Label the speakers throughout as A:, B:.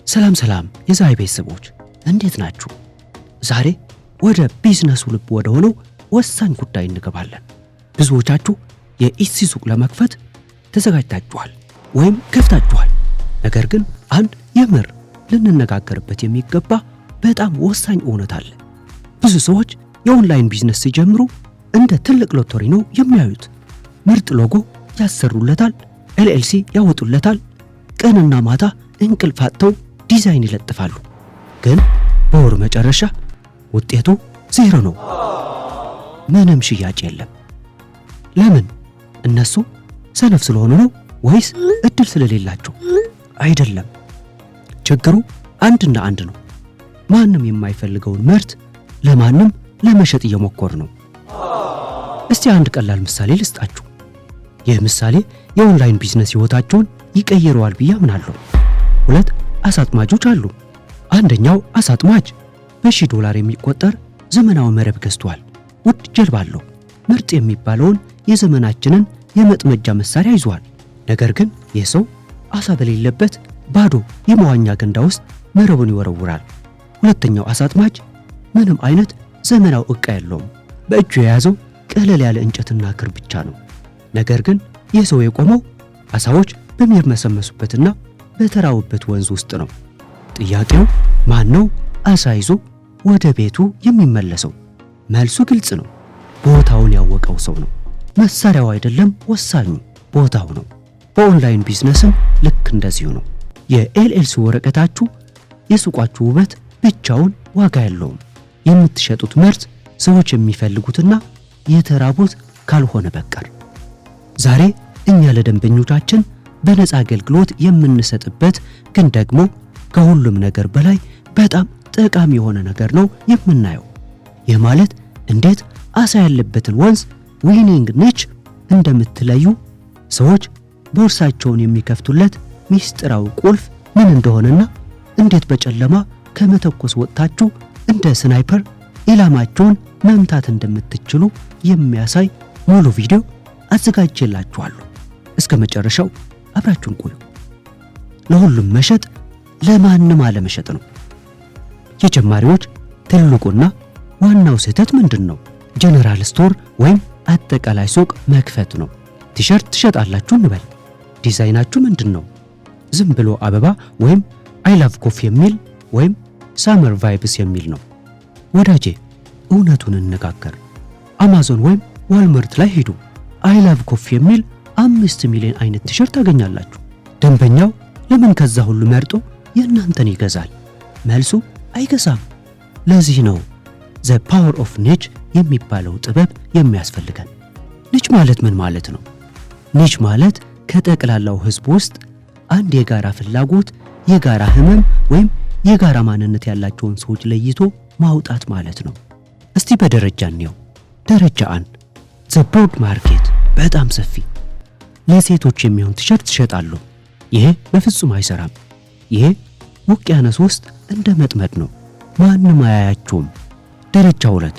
A: ሰላም ሰላም የዛይ ቤተሰቦች እንዴት ናችሁ? ዛሬ ወደ ቢዝነሱ ልብ ወደ ሆነው ወሳኝ ጉዳይ እንገባለን። ብዙዎቻችሁ የኢትሲ ሱቅ ለመክፈት ተዘጋጅታችኋል ወይም ከፍታችኋል። ነገር ግን አንድ የምር ልንነጋገርበት የሚገባ በጣም ወሳኝ እውነት አለ። ብዙ ሰዎች የኦንላይን ቢዝነስ ሲጀምሩ እንደ ትልቅ ሎተሪ ነው የሚያዩት። ምርጥ ሎጎ ያሰሩለታል፣ ኤልኤልሲ ያወጡለታል፣ ቀንና ማታ እንቅልፍ አጥተው ዲዛይን ይለጥፋሉ። ግን በወር መጨረሻ ውጤቱ ዜሮ ነው። ምንም ሽያጭ የለም። ለምን? እነሱ ሰነፍ ስለሆኑ ነው ወይስ እድል ስለሌላቸው? አይደለም። ችግሩ አንድና አንድ ነው። ማንም የማይፈልገውን ምርት ለማንም ለመሸጥ እየሞከሩ ነው። እስቲ አንድ ቀላል ምሳሌ ልስጣችሁ። ይህ ምሳሌ የኦንላይን ቢዝነስ ህይወታቸውን ይቀይረዋል ብዬ አምናለሁ። ሁለት አሳጥማጆች አሉ። አንደኛው አሳጥማጅ $1000 የሚቆጠር ዘመናዊ መረብ ገዝቷል። ውድ ጀልባ አለው። ምርጥ የሚባለውን የዘመናችንን የመጥመጃ መሳሪያ ይዟል። ነገር ግን የሰው አሳ በሌለበት ባዶ የመዋኛ ገንዳ ውስጥ መረቡን ይወረውራል። ሁለተኛው አሳጥማጅ ምንም አይነት ዘመናዊ ዕቃ የለውም። በእጁ የያዘው ቀለል ያለ እንጨትና ክር ብቻ ነው። ነገር ግን የሰው የቆመው አሳዎች በሚርመሰመሱበትና በተራውበት ወንዝ ውስጥ ነው። ጥያቄው ማን ነው አሳ ይዞ ወደ ቤቱ የሚመለሰው? መልሱ ግልጽ ነው። ቦታውን ያወቀው ሰው ነው። መሳሪያው አይደለም ወሳኙ፣ ቦታው ነው። በኦንላይን ቢዝነስም ልክ እንደዚሁ ነው። የኤልኤልሲ ወረቀታችሁ የሱቃችሁ ውበት ብቻውን ዋጋ የለውም። የምትሸጡት ምርት ሰዎች የሚፈልጉትና የተራቡት ካልሆነ በቀር። ዛሬ እኛ ለደንበኞቻችን በነፃ አገልግሎት የምንሰጥበት ግን ደግሞ ከሁሉም ነገር በላይ በጣም ጠቃሚ የሆነ ነገር ነው የምናየው። ይህ ማለት እንዴት አሳ ያለበትን ወንዝ ዊኒንግ ኒች እንደምትለዩ፣ ሰዎች ቦርሳቸውን የሚከፍቱለት ሚስጥራዊ ቁልፍ ምን እንደሆነና እንዴት በጨለማ ከመተኮስ ወጥታችሁ እንደ ስናይፐር ኢላማቸውን መምታት እንደምትችሉ የሚያሳይ ሙሉ ቪዲዮ አዘጋጅቼላችኋለሁ። እስከ መጨረሻው አብራችሁን ቆዩ። ለሁሉም መሸጥ ለማንም አለመሸጥ ነው። የጀማሪዎች ትልቁና ዋናው ስህተት ምንድነው? ጀነራል ስቶር ወይም አጠቃላይ ሱቅ መክፈት ነው። ቲሸርት ትሸጣላችሁ እንበል። ዲዛይናችሁ ምንድነው? ዝም ብሎ አበባ ወይም አይ ላቭ ኮፊ የሚል ወይም ሳመር ቫይብስ የሚል ነው? ወዳጄ እውነቱን እንነጋገር። አማዞን ወይም ዋልማርት ላይ ሄዱ። አይ ላቭ ኮፊ የሚል 5 ሚሊዮን አይነት ቲሸርት ታገኛላችሁ። ደንበኛው ለምን ከዛ ሁሉ መርጦ የእናንተን ይገዛል? መልሱ አይገዛም። ለዚህ ነው ዘ ፓወር ኦፍ ኒች የሚባለው ጥበብ የሚያስፈልገን። ኒች ማለት ምን ማለት ነው? ኒች ማለት ከጠቅላላው ህዝብ ውስጥ አንድ የጋራ ፍላጎት፣ የጋራ ህመም ወይም የጋራ ማንነት ያላቸውን ሰዎች ለይቶ ማውጣት ማለት ነው። እስቲ በደረጃ እንየው። ደረጃ 1 ዘ ብሮድ ማርኬት፣ በጣም ሰፊ። ለሴቶች የሚሆን ቲሸርት ይሸጣሉ። ይሄ በፍጹም አይሰራም። ይሄ ውቅያኖስ ውስጥ እንደ መጥመድ ነው። ማንም አያያችሁም። ደረጃ 2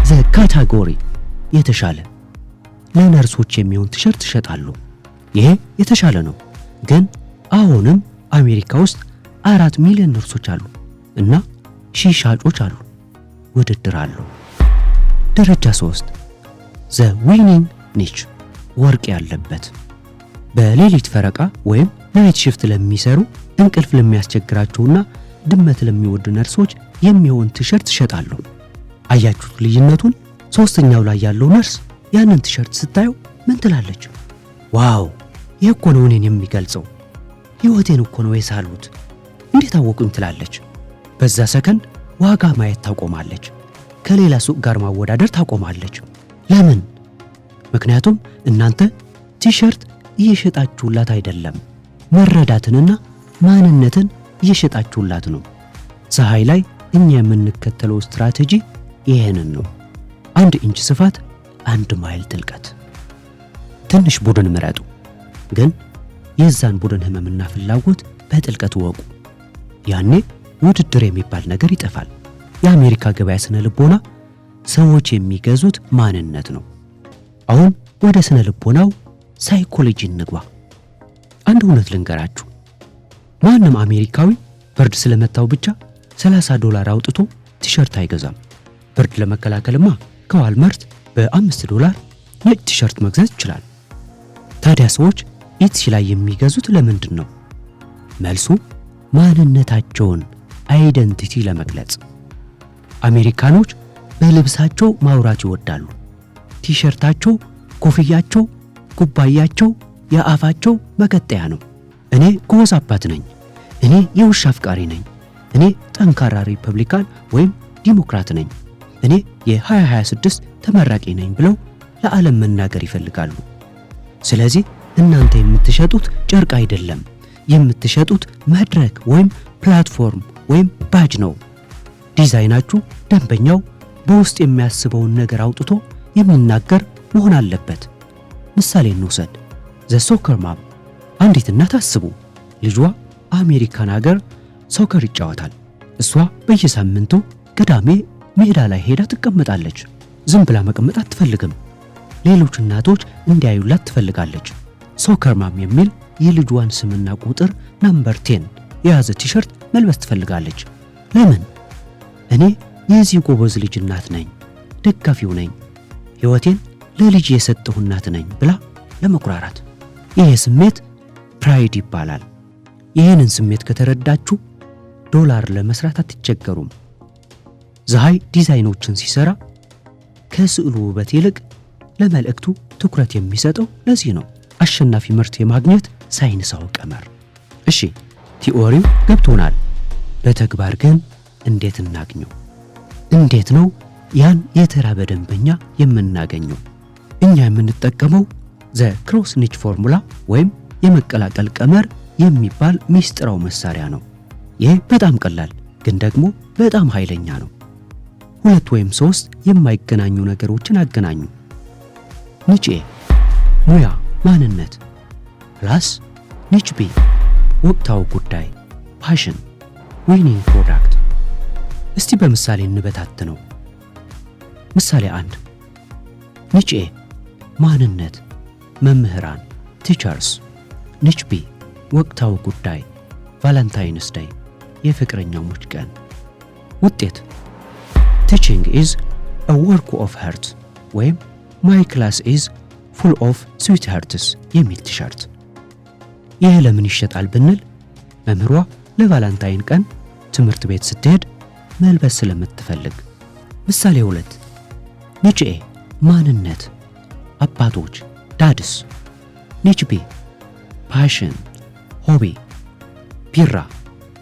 A: ዘ ካታጎሪ፣ የተሻለ። ለነርሶች የሚሆን ቲሸርት ይሸጣሉ። ይሄ የተሻለ ነው። ግን አሁንም አሜሪካ ውስጥ 4 ሚሊዮን ነርሶች አሉ እና ሺህ ሻጮች አሉ። ውድድር አለው። ደረጃ 3 ዘ ዊኒንግ ኒች፣ ወርቅ ያለበት። በሌሊት ፈረቃ ወይም ናይት ሽፍት ለሚሰሩ፣ እንቅልፍ ለሚያስቸግራቸውና ድመት ለሚወዱ ነርሶች የሚሆን ቲሸርት ይሸጣሉ። አያችሁት ልዩነቱን? ሶስተኛው ላይ ያለው ነርስ ያንን ቲሸርት ስታዩ ምን ትላለች? ዋው ይህ እኮ ነው እኔን የሚገልጸው፣ ህይወቴን እኮ ነው የሳሉት፣ እንዴት አወቁኝ ትላለች። በዛ ሰከንድ ዋጋ ማየት ታቆማለች። ከሌላ ሱቅ ጋር ማወዳደር ታቆማለች። ለምን? ምክንያቱም እናንተ ቲሸርት እየሸጣችሁላት አይደለም፣ መረዳትንና ማንነትን እየሸጣችሁላት ነው። ፀሐይ ላይ እኛ የምንከተለው ስትራቴጂ ይሄንን ነው። 1 ኢንች ስፋት፣ 1 ማይል ጥልቀት። ትንሽ ቡድን ምረጡ፣ ግን የዛን ቡድን ህመምና ፍላጎት በጥልቀት ወቁ። ያኔ ውድድር የሚባል ነገር ይጠፋል። የአሜሪካ ገበያ ስነ ልቦና ሰዎች የሚገዙት ማንነት ነው። አሁን ወደ ስነ ልቦናው ሳይኮሎጂ እንግባ። አንድ እውነት ልንገራችሁ። ማንም አሜሪካዊ ብርድ ስለመታው ብቻ $30 አውጥቶ ቲሸርት አይገዛም። ብርድ ለመከላከልማ ከዋልማርት በ$5 ነጭ ቲሸርት መግዛት ይችላል። ታዲያ ሰዎች ኢትሲ ላይ የሚገዙት ለምንድን ነው? መልሱ ማንነታቸውን አይደንቲቲ ለመግለጽ። አሜሪካኖች በልብሳቸው ማውራት ይወዳሉ። ቲሸርታቸው፣ ኮፍያቸው፣ ኩባያቸው የአፋቸው መቀጠያ ነው። እኔ ጎበዝ አባት ነኝ፣ እኔ የውሻ አፍቃሪ ነኝ፣ እኔ ጠንካራ ሪፐብሊካን ወይም ዲሞክራት ነኝ፣ እኔ የ2026 ተመራቂ ነኝ ብለው ለዓለም መናገር ይፈልጋሉ። ስለዚህ እናንተ የምትሸጡት ጨርቅ አይደለም፣ የምትሸጡት መድረክ ወይም ፕላትፎርም ወይም ባጅ ነው። ዲዛይናችሁ ደንበኛው በውስጥ የሚያስበውን ነገር አውጥቶ የሚናገር መሆን አለበት። ምሳሌ እንውሰድ። ዘ ሶከር ማም። አንዲት እናት አስቡ፣ ልጇ አሜሪካን ሀገር ሶከር ይጫወታል። እሷ በየሳምንቱ ቅዳሜ ሜዳ ላይ ሄዳ ትቀመጣለች። ዝም ብላ መቀመጥ አትፈልግም። ሌሎች እናቶች እንዲያዩላት ትፈልጋለች። ሶከር ማም የሚል የልጇን ስምና ቁጥር ነምበር 10 የያዘ ቲሸርት መልበስ ትፈልጋለች። ለምን? እኔ የዚህ ጎበዝ ልጅ እናት ነኝ፣ ደጋፊው ነኝ፣ ሕይወቴን ለልጅ የሰጠሁ እናት ነኝ ብላ ለመኩራራት። ይህ ስሜት ፕራይድ ይባላል። ይህንን ስሜት ከተረዳችሁ ዶላር ለመስራት አትቸገሩም። ፀሐይ ዲዛይኖችን ሲሰራ ከስዕሉ ውበት ይልቅ ለመልእክቱ ትኩረት የሚሰጠው ለዚህ ነው። አሸናፊ ምርት የማግኘት ሳይንሳዊ ቀመር። እሺ ቲዎሪው ገብቶናል። በተግባር ግን እንዴት እናግኘው? እንዴት ነው ያን የተራበ ደንበኛ የምናገኘው? እኛ የምንጠቀመው ዘ ክሮስ ኒች ፎርሙላ ወይም የመቀላቀል ቀመር የሚባል ሚስጥራው መሳሪያ ነው። ይህ በጣም ቀላል ግን ደግሞ በጣም ኃይለኛ ነው። 2 ወይም 3 የማይገናኙ ነገሮችን አገናኙ። ኒች ኤ ሙያ ማንነት ፕላስ ኒች ቢ ወቅታዊ ጉዳይ ፓሽን ዊኒንግ ፕሮዳክት። እስቲ በምሳሌ እንበታትነው። ምሳሌ 1 ኒች ኤ ማንነት መምህራን ቲቸርስ። ኒች ቢ ወቅታዊ ጉዳይ ቫለንታይንስ ዴይ የፍቅረኛሞች ቀን። ውጤት ቲቺንግ ኢዝ አ ወርክ ኦፍ ሀርት ወይም ማይ ክላስ ኢዝ ፉል ኦፍ ስዊት ሀርትስ የሚል ቲሸርት። ይህ ለምን ይሸጣል ብንል መምህሯ ለቫለንታይን ቀን ትምህርት ቤት ስትሄድ መልበስ ስለምትፈልግ። ምሳሌ 2 ኒች ኤ ማንነት አባቶች ዳድስ። ኒች ቢ ፓሽን ሆቢ ቢራ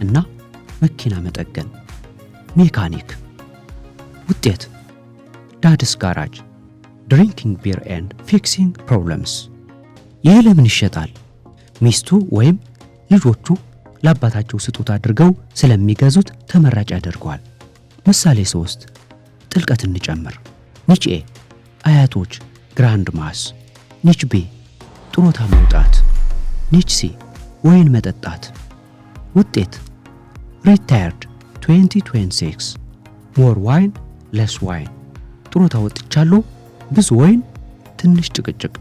A: እና መኪና መጠገን ሜካኒክ። ውጤት ዳድስ ጋራጅ ድሪንኪንግ ቢር ኤንድ ፊክሲንግ ፕሮብለምስ። ይህ ለምን ይሸጣል? ሚስቱ ወይም ልጆቹ ለአባታቸው ስጦታ አድርገው ስለሚገዙት ተመራጭ ያደርገዋል። ምሳሌ 3 ጥልቀት እንጨምር። ኒች ኤ አያቶች ግራንድ ማስ። ኒች ቢ ጡረታ መውጣት። ኒች ሲ ወይን መጠጣት። ውጤት ሪታየርድ 2026 ሞር ዋይን ለስ ዋይን። ጡረታ ወጥቻለሁ፣ ብዙ ወይን ትንሽ ጭቅጭቅ።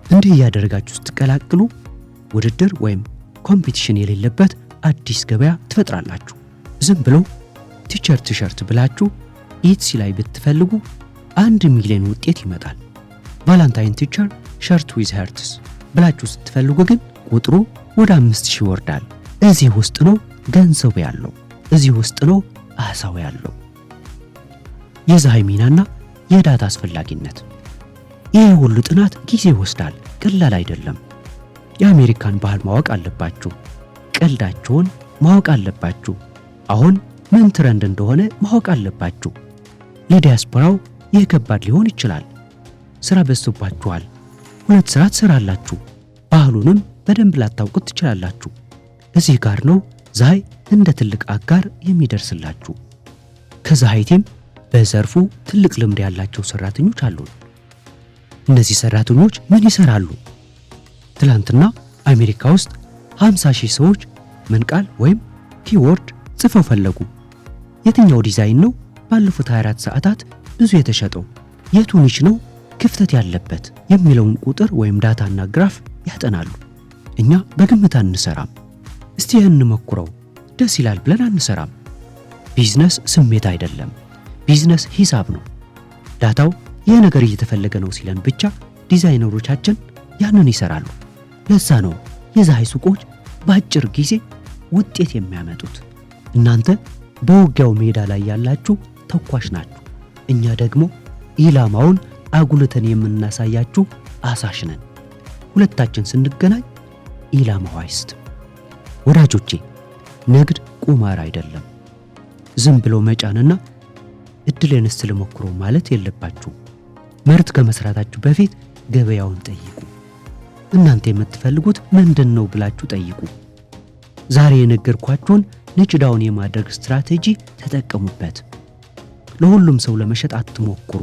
A: እንዲህ እያደረጋችሁ ስትቀላቅሉ ውድድር ወይም ኮምፒቲሽን የሌለበት አዲስ ገበያ ትፈጥራላችሁ። ዝም ብሎ ቲሸርት ብላችሁ ኢትሲ ላይ ብትፈልጉ 1 ሚሊዮን ውጤት ይመጣል። ቫለንታይን ቲቸር ሸርት ዊዝ ሀርትስ ብላችሁ ስትፈልጉ ግን ቁጥሩ ወደ 5000 ይወርዳል። እዚህ ውስጥ ነው ገንዘቡ ያለው፣ እዚህ ውስጥ ነው አሳው ያለው። የፀሐይ ሚናና የዳታ አስፈላጊነት። ይህ ሁሉ ጥናት ጊዜ ይወስዳል፣ ቀላል አይደለም። የአሜሪካን ባህል ማወቅ አለባችሁ። ቀልዳቸውን ማወቅ አለባችሁ። አሁን ምን ትረንድ እንደሆነ ማወቅ አለባችሁ። ለዲያስፖራው ይህ ከባድ ሊሆን ይችላል። ስራ በዝቶባችኋል። 2 ስራ ትሰራላችሁ። ባህሉንም በደንብ ላታውቁት ትችላላችሁ። እዚህ ጋር ነው ፀሐይ እንደ ትልቅ አጋር የሚደርስላችሁ። ከፀሐይ ቲም በዘርፉ ትልቅ ልምድ ያላቸው ሰራተኞች አሉ። እነዚህ ሰራተኞች ምን ይሰራሉ? ትላንትና አሜሪካ ውስጥ 50,000 ሰዎች ምን ቃል ወይም ኪወርድ ጽፈው ፈለጉ። የትኛው ዲዛይን ነው ባለፉት 24 ሰዓታት ብዙ የተሸጠው? የቱ ኒች ነው ክፍተት ያለበት የሚለውን ቁጥር ወይም ዳታና ግራፍ ያጠናሉ። እኛ በግምት አንሰራም። እስቲ እንሞክረው። ደስ ይላል ብለን አንሰራም። ቢዝነስ ስሜት አይደለም። ቢዝነስ ሂሳብ ነው። ዳታው ይህ ነገር እየተፈለገ ነው ሲለን ብቻ ዲዛይነሮቻችን ያንን ይሰራሉ። ለዛ ነው የፀሐይ ሱቆች በአጭር ጊዜ ውጤት የሚያመጡት። እናንተ በውጊያው ሜዳ ላይ ያላችሁ ተኳሽ ናችሁ። እኛ ደግሞ ኢላማውን አጉልተን የምናሳያችሁ አሳሽ ነን። ሁለታችን ስንገናኝ ኢላማው አይስትም። ወዳጆቼ ንግድ ቁማር አይደለም። ዝም ብሎ መጫንና እድሌን እስቲ ልሞክሮ ማለት የለባችሁ። ምርት ከመስራታችሁ በፊት ገበያውን ጠይቁ። እናንተ የምትፈልጉት ምንድነው ብላችሁ ጠይቁ። ዛሬ የነገርኳችሁን ንጭ ዳውን የማድረግ ስትራቴጂ ተጠቀሙበት። ለሁሉም ሰው ለመሸጥ አትሞክሩ።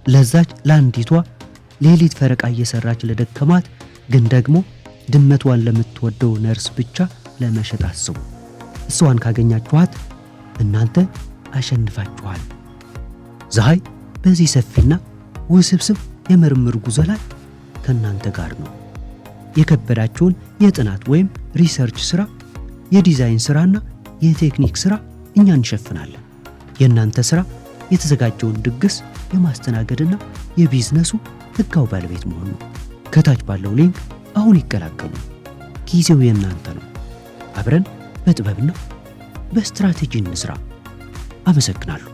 A: ለዛች ለአንዲቷ ሌሊት ፈረቃ እየሰራች ለደከማት ግን ደግሞ ድመቷን ለምትወደው ነርስ ብቻ ለመሸጥ አስቡ። እሷን ካገኛችኋት እናንተ አሸንፋችኋል። ፀሐይ በዚህ ሰፊና ውስብስብ የምርምር ጉዞ ላይ ከእናንተ ጋር ነው። የከበዳችሁን የጥናት ወይም ሪሰርች ስራ፣ የዲዛይን ስራና የቴክኒክ ስራ እኛ እንሸፍናለን። የእናንተ ስራ የተዘጋጀውን ድግስ የማስተናገድና የቢዝነሱ ህጋው ባለቤት መሆኑ። ከታች ባለው ሊንክ አሁን ይቀላቀሉ። ጊዜው የእናንተ ነው። አብረን በጥበብና በስትራቴጂ እንስራ። አመሰግናለሁ።